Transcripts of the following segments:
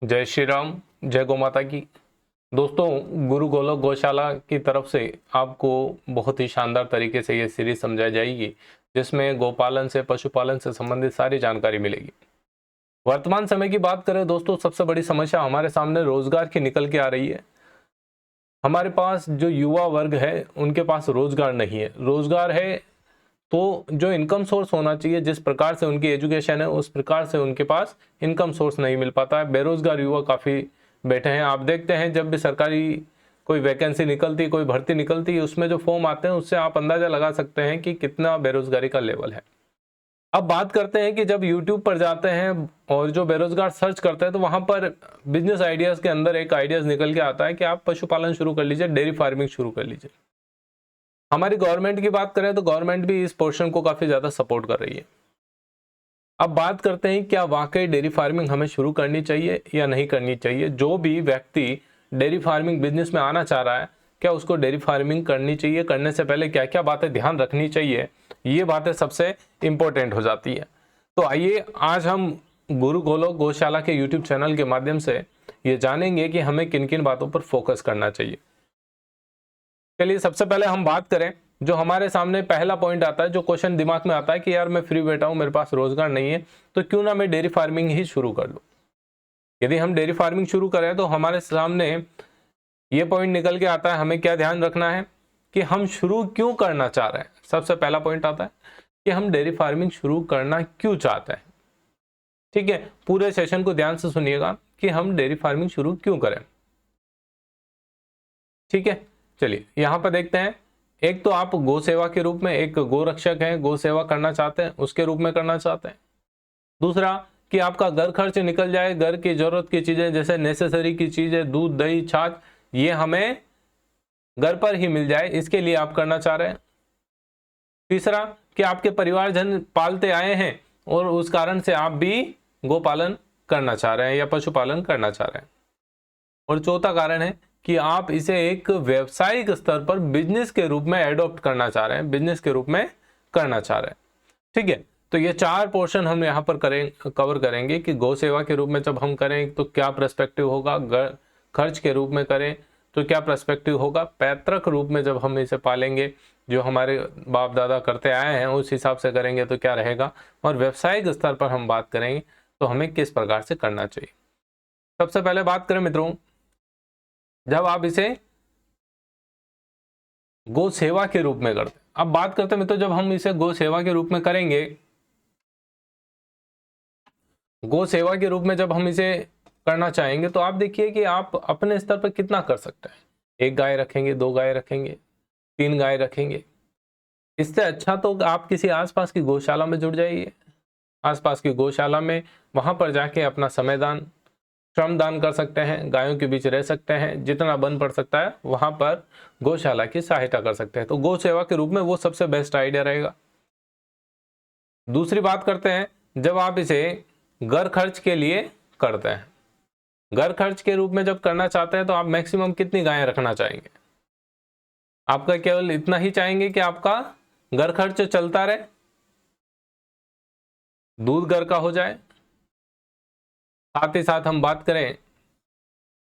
जय श्री राम, जय गौ माता की। दोस्तों, गुरु गोलोक गौशाला की तरफ से आपको बहुत ही शानदार तरीके से ये सीरीज समझाई जाएगी, जिसमें गोपालन से पशुपालन से संबंधित सारी जानकारी मिलेगी। वर्तमान समय की बात करें दोस्तों, सबसे बड़ी समस्या हमारे सामने रोजगार की निकल के आ रही है। हमारे पास जो युवा वर्ग है उनके पास रोजगार नहीं है। रोजगार है तो जो इनकम सोर्स होना चाहिए, जिस प्रकार से उनकी एजुकेशन है उस प्रकार से उनके पास इनकम सोर्स नहीं मिल पाता है। बेरोजगार युवा काफ़ी बैठे हैं। आप देखते हैं जब भी सरकारी कोई वैकेंसी निकलती, कोई भर्ती निकलती है, उसमें जो फॉर्म आते हैं उससे आप अंदाजा लगा सकते हैं कि कितना बेरोजगारी का लेवल है। अब बात करते हैं कि जब यूट्यूब पर जाते हैं और जो बेरोजगार सर्च करते हैं तो वहां पर बिजनेस आइडियाज के अंदर एक आइडियाज निकल के आता है कि आप पशुपालन शुरू कर लीजिए, डेयरी फार्मिंग शुरू कर लीजिए। हमारी गवर्नमेंट की बात करें तो गवर्नमेंट भी इस पोर्शन को काफी ज्यादा सपोर्ट कर रही है। अब बात करते हैं क्या वाकई डेयरी फार्मिंग हमें शुरू करनी चाहिए या नहीं करनी चाहिए। जो भी व्यक्ति डेयरी फार्मिंग बिजनेस में आना चाह रहा है, क्या उसको डेयरी फार्मिंग करनी चाहिए, करने से पहले क्या क्या बातें ध्यान रखनी चाहिए, ये बातें सबसे इंपॉर्टेंट हो जाती है। तो आइए आज हम गुरु गोलोक गौशाला के यूट्यूब चैनल के माध्यम से ये जानेंगे कि हमें किन किन बातों पर फोकस करना चाहिए। चलिए सबसे पहले हम बात करें, जो हमारे सामने पहला पॉइंट आता है, जो क्वेश्चन दिमाग में आता है कि यार मैं फ्री बैठा हूं, मेरे पास रोजगार नहीं है, तो क्यों ना मैं डेयरी फार्मिंग ही शुरू कर लूं। यदि हम डेयरी फार्मिंग शुरू करें तो हमारे सामने ये पॉइंट निकल के आता है, हमें क्या ध्यान रखना है कि हम शुरू क्यों करना चाह रहे हैं। सबसे पहला पॉइंट आता है कि हम डेयरी फार्मिंग शुरू करना क्यों चाहते हैं। ठीक है, पूरे सेशन को ध्यान से सुनिएगा कि हम डेयरी फार्मिंग शुरू क्यों करें। ठीक है, चलिए यहां पर देखते हैं। एक तो आप गौ सेवा के रूप में, एक गो रक्षक हैं, गौ सेवा करना चाहते हैं, उसके रूप में करना चाहते हैं। दूसरा कि आपका घर खर्च निकल जाए, घर की जरूरत की चीजें जैसे नेसेसरी की चीजें, दूध दही छाछ, ये हमें घर पर ही मिल जाए, इसके लिए आप करना चाह रहे हैं। तीसरा कि आपके परिवारजन पालते आए हैं और उस कारण से आप भी गोपालन करना चाह रहे हैं या पशुपालन करना चाह रहे हैं। और चौथा कारण है कि आप इसे एक व्यवसायिक स्तर पर बिजनेस के रूप में एडॉप्ट करना चाह रहे हैं, बिजनेस के रूप में करना चाह रहे हैं। ठीक है, तो ये चार पोर्शन हम यहाँ पर कवर करेंगे कि गौ सेवा के रूप में जब हम करें तो क्या पर्सपेक्टिव होगा, खर्च के रूप में करें तो क्या पर्सपेक्टिव होगा, पैतृक रूप में जब हम इसे पालेंगे, जो हमारे बाप दादा करते आए हैं उस हिसाब से करेंगे तो क्या रहेगा, और व्यवसायिक स्तर पर हम बात करेंगे तो हमें किस प्रकार से करना चाहिए। सबसे पहले बात करें मित्रों, जब आप इसे गो सेवा के रूप में करते हैं। अब बात करते हैं मित्रों, जब हम इसे गो सेवा के रूप में करेंगे, गो सेवा के रूप में जब हम इसे करना चाहेंगे तो आप देखिए कि आप अपने स्तर पर कितना कर सकते हैं। एक गाय रखेंगे, दो गाय रखेंगे, तीन गाय रखेंगे। इससे अच्छा तो आप किसी आसपास की गौशाला में जुड़ जाइए। आसपास की गौशाला में वहां पर जाके अपना समय दान, श्रम दान कर सकते हैं, गायों के बीच रह सकते हैं, जितना बन पड़ सकता है वहां पर गौशाला की सहायता कर सकते हैं। तो गौ सेवा के रूप में वो सबसे बेस्ट आइडिया रहेगा। दूसरी बात करते हैं, जब आप इसे घर खर्च के लिए करते हैं, घर खर्च के रूप में जब करना चाहते हैं तो आप मैक्सिमम कितनी गायें रखना चाहेंगे। आपका केवल इतना ही चाहेंगे कि आपका घर खर्च चलता रहे, दूध घर का हो जाए। साथ ही साथ हम बात करें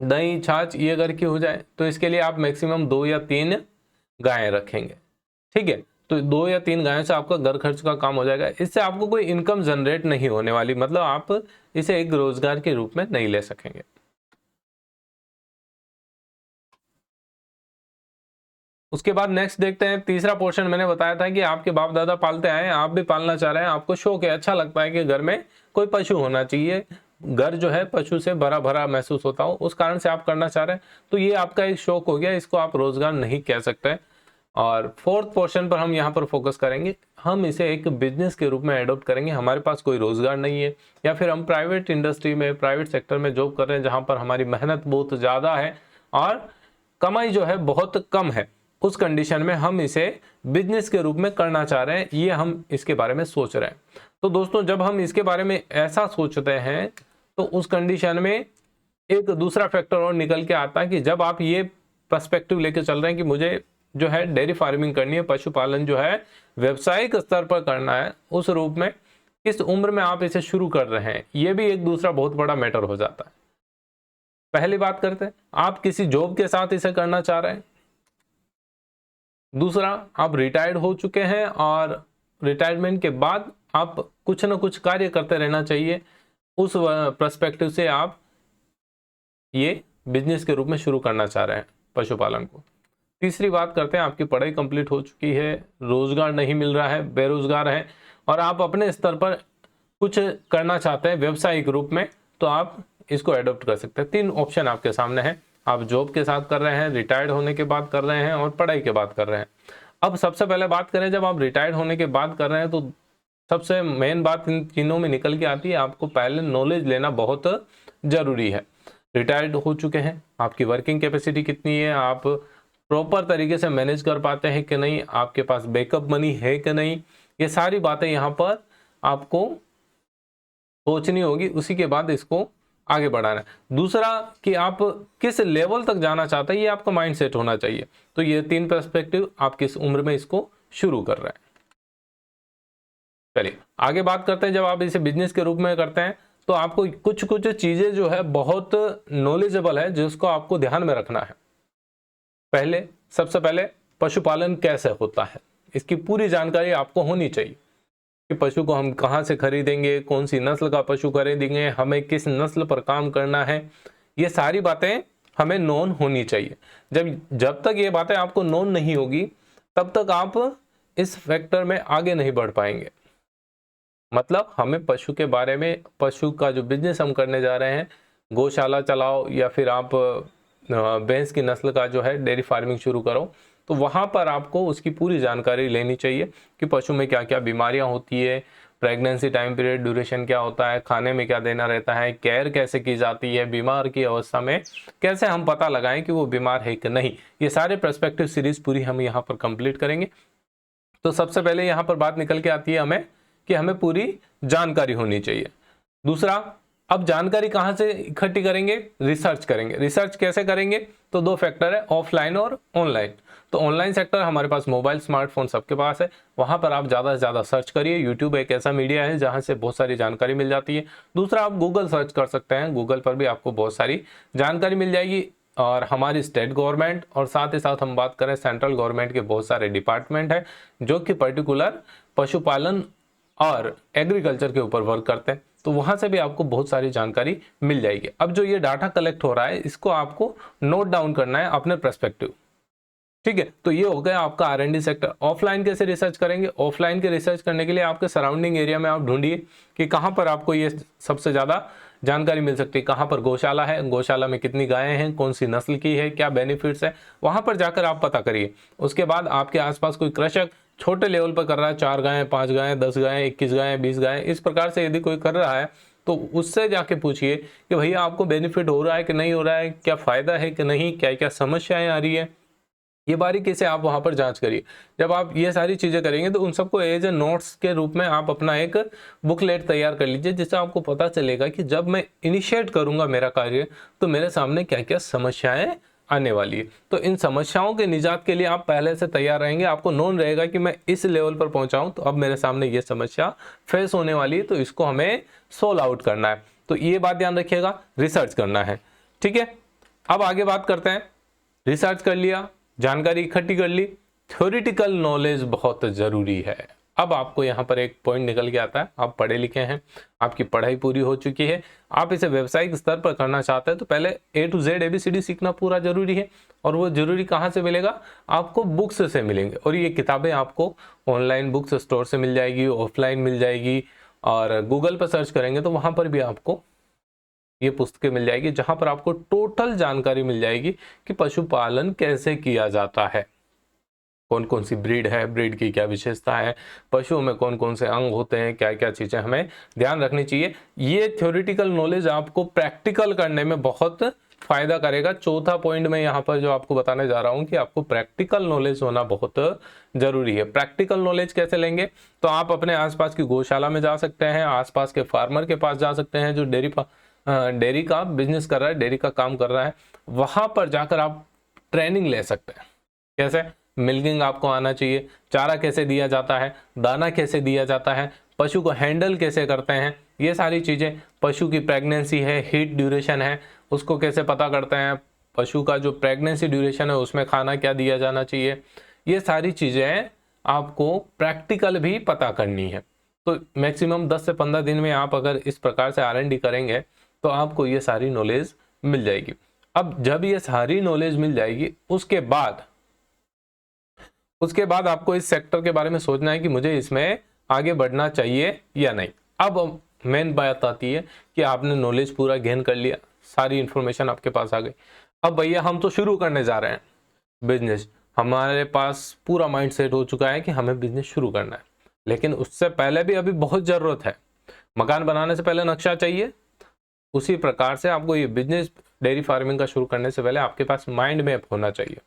दही छाछ ये घर की हो जाए, तो इसके लिए आप मैक्सिमम 2 या 3 गायें रखेंगे। ठीक है, तो 2 या 3 गायों से आपका घर खर्च का काम हो जाएगा। इससे आपको कोई इनकम जनरेट नहीं होने वाली, मतलब आप इसे एक रोजगार के रूप में नहीं ले सकेंगे। उसके बाद नेक्स्ट देखते हैं, तीसरा पोर्शन मैंने बताया था कि आपके बाप दादा पालते आए हैं, आप भी पालना चाह रहे हैं, आपको शौक है, अच्छा लगता है कि घर में कोई पशु होना चाहिए, घर जो है पशु से भरा भरा महसूस होता हो, उस कारण से आप करना चाह रहे हैं। तो ये आपका एक शौक हो गया, इसको आप रोजगार नहीं कह सकते। और फोर्थ पोर्शन पर हम यहाँ पर फोकस करेंगे, हम इसे एक बिजनेस के रूप में एडॉप्ट करेंगे। हमारे पास कोई रोजगार नहीं है या फिर हम प्राइवेट इंडस्ट्री में, प्राइवेट सेक्टर में जॉब कर रहे हैं, जहाँ पर हमारी मेहनत बहुत ज़्यादा है और कमाई जो है बहुत कम है, उस कंडीशन में हम इसे बिजनेस के रूप में करना चाह रहे हैं, ये हम इसके बारे में सोच रहे हैं। तो दोस्तों, जब हम इसके बारे में ऐसा सोचते हैं तो उस कंडीशन में एक दूसरा फैक्टर और निकल के आता है कि जब आप ये पर्सपेक्टिव लेके चल रहे हैं कि मुझे जो है डेयरी फार्मिंग करनी है, पशुपालन जो है व्यवसायिक स्तर पर करना है, उस रूप में किस उम्र में आप इसे शुरू कर रहे हैं, ये भी एक दूसरा बहुत बड़ा मैटर हो जाता है। पहली बात करते हैं, आप किसी जॉब के साथ इसे करना चाह रहे हैं। दूसरा, आप रिटायर्ड हो चुके हैं और रिटायरमेंट के बाद आप कुछ ना कुछ कार्य करते रहना चाहिए, उस पर्सपेक्टिव से आप ये बिजनेस के रूप में शुरू करना चाह रहे हैं पशुपालन को। तीसरी बात करते हैं, आपकी पढ़ाई कंप्लीट हो चुकी है, रोजगार नहीं मिल रहा है, बेरोजगार है और आप अपने स्तर पर कुछ करना चाहते हैं व्यवसायिक रूप में, तो आप इसको एडॉप्ट कर सकते हैं। 3 ऑप्शन आपके सामने हैं, आप जॉब के साथ कर रहे हैं, रिटायर्ड होने के बाद कर रहे हैं और पढ़ाई के बाद कर रहे हैं। अब सबसे पहले बात करें, जब आप रिटायर्ड होने के बाद कर रहे हैं तो सबसे मेन बात इन तीनों में निकल के आती है, आपको पहले नॉलेज लेना बहुत जरूरी है। रिटायर्ड हो चुके हैं, आपकी वर्किंग कैपेसिटी कितनी है, आप प्रॉपर तरीके से मैनेज कर पाते हैं कि नहीं, आपके पास बैकअप मनी है कि नहीं, ये सारी बातें यहाँ पर आपको सोचनी होगी, उसी के बाद इसको आगे बढ़ाना है। दूसरा कि आप किस लेवल तक जाना चाहते हैं, ये आपका माइंड सेट होना चाहिए। तो ये 3 पर्सपेक्टिव आप किस उम्र में इसको शुरू कर रहे हैं। चलिए आगे बात करते हैं, जब आप इसे बिजनेस के रूप में करते हैं तो आपको कुछ कुछ चीजें जो है बहुत नॉलेजेबल है, जिसको आपको ध्यान में रखना है। सबसे पहले पशुपालन कैसे होता है, इसकी पूरी जानकारी आपको होनी चाहिए कि पशु को हम कहाँ से खरीदेंगे, कौन सी नस्ल का पशु खरीदेंगे, हमें किस नस्ल पर काम करना है, ये सारी बातें हमें नोन होनी चाहिए। जब तक ये बातें आपको नोन नहीं होगी तब तक आप इस फैक्टर में आगे नहीं बढ़ पाएंगे। मतलब हमें पशु के बारे में, पशु का जो बिजनेस हम करने जा रहे हैं, गौशाला चलाओ या फिर आप भैंस की नस्ल का जो है डेयरी फार्मिंग शुरू करो, तो वहाँ पर आपको उसकी पूरी जानकारी लेनी चाहिए कि पशु में क्या क्या बीमारियाँ होती है, प्रेगनेंसी टाइम पीरियड ड्यूरेशन क्या होता है, खाने में क्या देना रहता है, केयर कैसे की जाती है, बीमार की अवस्था में कैसे हम पता लगाएं कि वो बीमार है कि नहीं। ये सारे पर्सपेक्टिव सीरीज पूरी हम यहाँ पर कंप्लीट करेंगे। तो सबसे पहले यहाँ पर बात निकल के आती है हमें कि हमें पूरी जानकारी होनी चाहिए। दूसरा, अब जानकारी कहाँ से इकट्ठी करेंगे, रिसर्च करेंगे। रिसर्च कैसे करेंगे, तो 2 फैक्टर है, ऑफलाइन और ऑनलाइन। तो ऑनलाइन सेक्टर हमारे पास मोबाइल स्मार्टफोन सबके पास है, वहां पर आप ज़्यादा से ज़्यादा सर्च करिए। यूट्यूब एक ऐसा मीडिया है जहां से बहुत सारी जानकारी मिल जाती है। दूसरा, आप गूगल सर्च कर सकते हैं, गूगल पर भी आपको बहुत सारी जानकारी मिल जाएगी। और हमारी स्टेट गवर्नमेंट और साथ ही साथ हम बात करें सेंट्रल गवर्नमेंट के बहुत सारे डिपार्टमेंट है जो कि पर्टिकुलर पशुपालन और एग्रीकल्चर के ऊपर वर्क करते हैं, तो वहां से भी आपको बहुत सारी जानकारी मिल जाएगी। अब जो ये डाटा कलेक्ट हो रहा है, इसको आपको नोट डाउन करना है अपने पर्सपेक्टिव, ठीक है। तो ये हो गया आपका R&D सेक्टर। ऑफलाइन कैसे रिसर्च करेंगे, ऑफलाइन के रिसर्च करने के लिए आपके सराउंडिंग एरिया में आप ढूंढिए कि कहाँ पर आपको ये सबसे ज़्यादा जानकारी मिल सकती है। कहाँ पर गौशाला है, गौशाला में कितनी गायें हैं, कौन सी नस्ल की है, क्या बेनिफिट्स है, वहाँ पर जाकर आप पता करिए। उसके बाद आपके आसपास कोई कृषक छोटे लेवल पर कर रहा है, 4 गायें, 5 गायें, 10 गायें, 21 गायें, 20 गायें, इस प्रकार से यदि कोई कर रहा है तो उससे जाके पूछिए कि भैया आपको बेनिफिट हो रहा है कि नहीं हो रहा है, क्या फ़ायदा है कि नहीं, क्या क्या समस्याएं आ रही है, ये बारीकी से आप वहाँ पर जांच करिए। जब आप ये सारी चीज़ें करेंगे तो उन सबको एज ए नोट्स के रूप में आप अपना एक बुकलेट तैयार कर लीजिए, जिससे आपको पता चलेगा कि जब मैं इनिशिएट करूँगा मेरा कार्य तो मेरे सामने क्या क्या समस्याएं आने वाली है। तो इन समस्याओं के निजात के लिए आप पहले से तैयार रहेंगे, आपको नोन रहेगा कि मैं इस लेवल पर पहुँचाऊँ तो अब मेरे सामने ये समस्या फेस होने वाली है, तो इसको हमें सोल्व आउट करना है। तो ये बात ध्यान रखिएगा, रिसर्च करना है, ठीक है। अब आगे बात करते हैं, रिसर्च कर लिया, जानकारी इकट्ठी कर ली, थ्योरेटिकल नॉलेज बहुत जरूरी है। अब आपको यहाँ पर एक पॉइंट निकल के आता है, आप पढ़े लिखे हैं, आपकी पढ़ाई पूरी हो चुकी है, आप इसे व्यावसायिक स्तर पर करना चाहते हैं, तो पहले A to Z ABCD सीखना पूरा जरूरी है। और वो जरूरी कहाँ से मिलेगा, आपको बुक्स से मिलेंगे। और ये किताबें आपको ऑनलाइन बुक्स स्टोर से मिल जाएगी, ऑफलाइन मिल जाएगी, और गूगल पर सर्च करेंगे तो वहाँ पर भी आपको ये पुस्तकें मिल जाएगी, जहां पर आपको टोटल जानकारी मिल जाएगी कि पशुपालन कैसे किया जाता है, कौन कौन सी ब्रीड है, ब्रीड की क्या विशेषता है, पशुओं में कौन कौन से अंग होते हैं, क्या क्या चीज़ें हमें ध्यान रखनी चाहिए। ये थ्योरेटिकल नॉलेज आपको प्रैक्टिकल करने में बहुत फायदा करेगा। चौथा पॉइंट में यहाँ पर जो आपको बताने जा रहा हूँ कि आपको प्रैक्टिकल नॉलेज होना बहुत जरूरी है। प्रैक्टिकल नॉलेज कैसे लेंगे, तो आप अपने आसपास की गौशाला में जा सकते हैं, आसपास के फार्मर के पास जा सकते हैं जो डेयरी का बिजनेस कर रहा है, डेयरी का काम कर रहा है, वहां पर जाकर आप ट्रेनिंग ले सकते हैं। कैसे, मिल्किंग आपको आना चाहिए, चारा कैसे दिया जाता है, दाना कैसे दिया जाता है, पशु को हैंडल कैसे करते हैं, ये सारी चीज़ें, पशु की प्रेगनेंसी है, हीट ड्यूरेशन है, उसको कैसे पता करते हैं, पशु का जो प्रेगनेंसी ड्यूरेशन है उसमें खाना क्या दिया जाना चाहिए, ये सारी चीज़ें आपको प्रैक्टिकल भी पता करनी है। तो मैक्सिमम 10 से 15 दिन में आप अगर इस प्रकार से R&D करेंगे तो आपको ये सारी नॉलेज मिल जाएगी। अब जब ये सारी नॉलेज मिल जाएगी उसके बाद आपको इस सेक्टर के बारे में सोचना है कि मुझे इसमें आगे बढ़ना चाहिए या नहीं। अब मेन बात आती है कि आपने नॉलेज पूरा गेन कर लिया, सारी इंफॉर्मेशन आपके पास आ गई। अब भैया हम तो शुरू करने जा रहे हैं बिजनेस, हमारे पास पूरा माइंड सेट हो चुका है कि हमें बिजनेस शुरू करना है, लेकिन उससे पहले भी अभी बहुत ज़रूरत है। मकान बनाने से पहले नक्शा चाहिए, उसी प्रकार से आपको ये बिजनेस डेयरी फार्मिंग का शुरू करने से पहले आपके पास माइंड मैप होना चाहिए,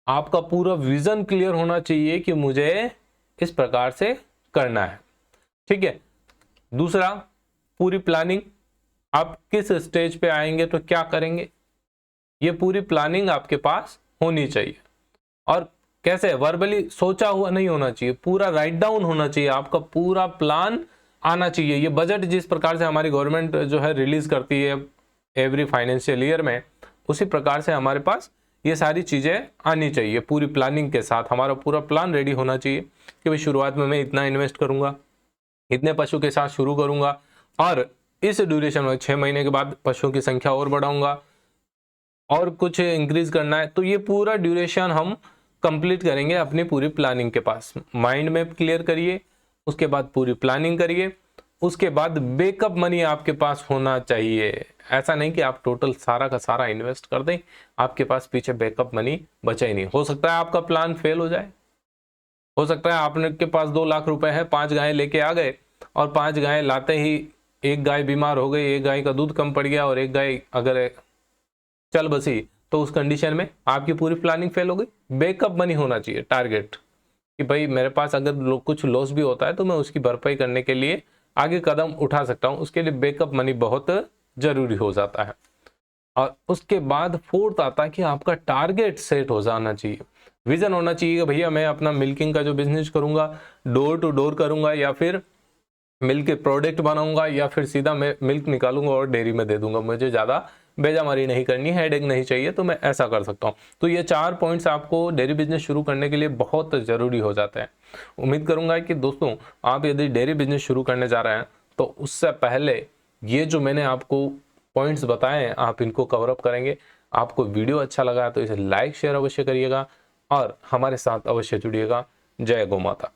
आपका पूरा विजन क्लियर होना चाहिए कि मुझे इस प्रकार से करना है। ठीक है। दूसरा, पूरी प्लानिंग, आप किस स्टेज पे आएंगे तो क्या करेंगे, ये पूरी प्लानिंग आपके पास होनी चाहिए। और कैसे, वर्बली सोचा हुआ नहीं होना चाहिए, पूरा राइट डाउन होना चाहिए, आपका पूरा प्लान आना चाहिए। ये बजट जिस प्रकार से हमारी गवर्नमेंट जो है रिलीज करती है एवरी फाइनेंशियल ईयर में, उसी प्रकार से हमारे पास ये सारी चीज़ें आनी चाहिए। पूरी प्लानिंग के साथ हमारा पूरा प्लान रेडी होना चाहिए कि भाई शुरुआत में मैं इतना इन्वेस्ट करूंगा, इतने पशु के साथ शुरू करूंगा, और इस ड्यूरेशन में 6 महीने के बाद पशुओं की संख्या और बढ़ाऊंगा और कुछ इंक्रीज करना है। तो ये पूरा ड्यूरेशन हम कंप्लीट करेंगे अपनी पूरी प्लानिंग के पास। माइंड मैप क्लियर करिए, उसके बाद पूरी प्लानिंग करिए, उसके बाद बैकअप मनी आपके पास होना चाहिए। ऐसा नहीं कि आप टोटल सारा का सारा इन्वेस्ट कर दें, आपके पास पीछे बैकअप मनी बचा ही नहीं। हो सकता है आपका प्लान फेल हो जाए, हो सकता है आपने के पास 2 लाख रुपए है, 5 गायें लेके आ गए और 5 गायें लाते ही एक गाय बीमार हो गई, एक गाय का दूध कम पड़ गया और एक गाय अगर चल बसी, तो उस कंडीशन में आपकी पूरी प्लानिंग फेल हो गई। बैकअप मनी होना चाहिए, टारगेट, कि भाई मेरे पास अगर कुछ लॉस भी होता है तो मैं उसकी भरपाई करने के लिए आगे कदम उठा सकता हूं। उसके लिए बैकअप मनी बहुत जरूरी हो जाता है। और उसके बाद फोर्थ आता है कि आपका टारगेट सेट हो जाना चाहिए, विजन होना चाहिए कि भैया मैं अपना मिल्किंग का जो बिजनेस करूंगा, डोर टू डोर करूंगा, या फिर मिल्क के प्रोडक्ट बनाऊंगा, या फिर सीधा मैं मिल्क निकालूंगा और डेयरी में दे दूंगा, मुझे ज़्यादा बेजामारी नहीं करनी, हेडेक नहीं चाहिए, तो मैं ऐसा कर सकता हूँ। तो ये 4 पॉइंट्स आपको डेयरी बिजनेस शुरू करने के लिए बहुत ज़रूरी हो जाते हैं। उम्मीद करूंगा कि दोस्तों आप यदि डेयरी बिजनेस शुरू करने जा रहे हैं तो उससे पहले ये जो मैंने आपको पॉइंट्स बताए हैं आप इनको कवर अप करेंगे। आपको वीडियो अच्छा लगा तो इसे लाइक शेयर अवश्य करिएगा और हमारे साथ अवश्य जुड़िएगा। जय गौ माता।